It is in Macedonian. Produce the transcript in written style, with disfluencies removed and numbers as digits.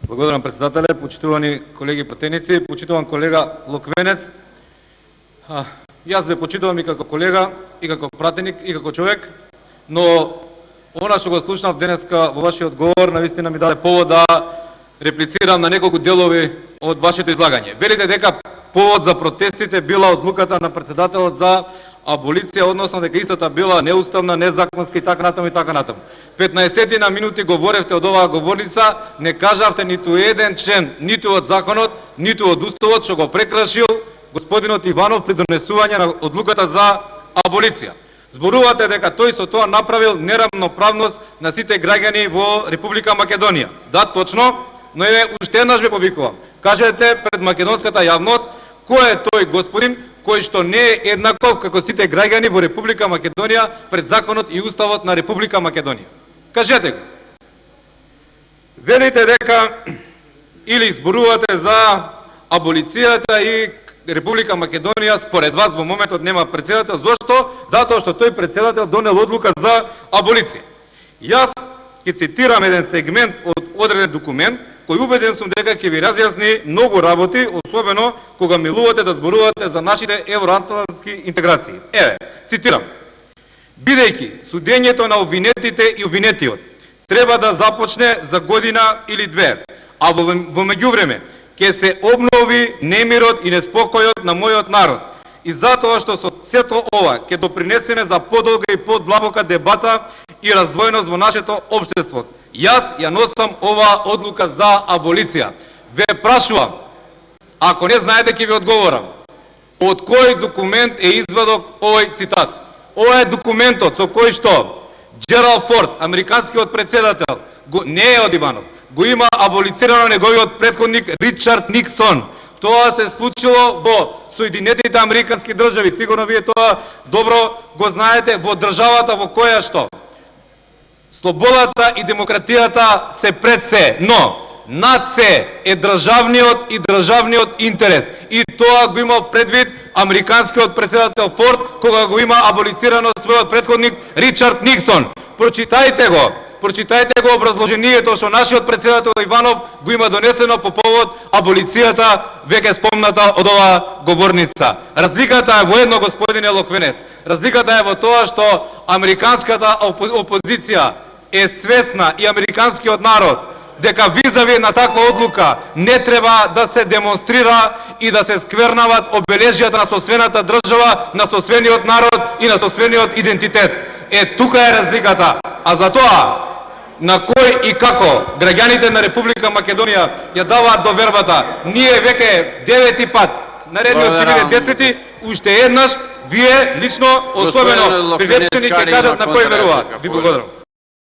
Благодарам, председателе, почитувани колеги пратеници, почитуван колега Локвенец. Јас ве почитувам и како колега, и како пратеник, и како човек, но она што го слушнав денеска во вашиот говор, навистина ми даде повод да реплицирам на неколку делови од вашето излагање. Велите дека повод за протестите била одлуката на председателот за аболиција, односно дека истата била неуставна, незаконска и така натаму и така натаму. 15 на минути говоревте од оваа говорница, не кажавте ниту еден член, ниту од законот, ниту од уставот што го прекрашил господинот Иванов при донесување на одлуката за аболиција. Зборувате дека тој со тоа направил неравноправност на сите граѓани во Република Македонија. Да, точно, но уште еднаш ве повикувам. Кажете пред македонската јавност кој е тој господин кој што не е еднаков како сите граѓани во Република Македонија пред законот и уставот на Република Македонија. Кажете го. Велите дека или зборувате за аболицијата и Република Македонија според вас во моментот нема председател. Зошто? Затоа што тој председател донел одлука за аболиција. Јас ќе цитирам еден сегмент од одреден документ кој убеден сум дека ќе ви разјасни многу работи, особено кога милувате да зборувате за нашите евроатлантски интеграции. Еве, цитирам. Бидејќи судењето на обвинетите и обвинетиот треба да започне за година или две, а во меѓувреме ќе се обнови немирот и неспокојот на мојот народ. И затоа што со сето ова ќе допринесеме за подолга и подлабока дебата и раздвоеност во нашето општество. Јас ја носам оваа одлука за аболиција. Ве прашувам, ако не знаете ќе ви одговорам, од кој документ е извадок овој цитат? Ова е документот со кој што Джералд Форд, американскиот председател, не е од Иванов, го има аболицирано неговиот претходник Ричард Никсон. Тоа се случило во Соединетите Американски држави. Сигурно вие тоа добро го знаете, во државата во која што слободата и демократијата се пред се, но над се е државниот и државниот интерес. И тоа го имал предвид американскиот председател Форд кога го има аболицирано својот претходник Ричард Никсон. Прочитајте го образложението што нашиот председател Иванов го има донесено по повод аболицијата, веќе спомната од оваа говорница. Разликата е во едно, господине Локвенец. Разликата е во тоа што американската опозиција е свесна и американскиот народ дека визави на таква одлука не треба да се демонстрира и да се сквернават обележјата на сосвената држава, на сосвениот народ и на сосвениот идентитет. Тука е разликата. А за тоа, на кој и како граѓаните на Република Македонија ја даваат довербата, ние веќе 9 пат, наредниот ќе биде 10, уште еднаш, вие лично, особено привлечени, ќе кажат на кој веруваат. Ви благодарам.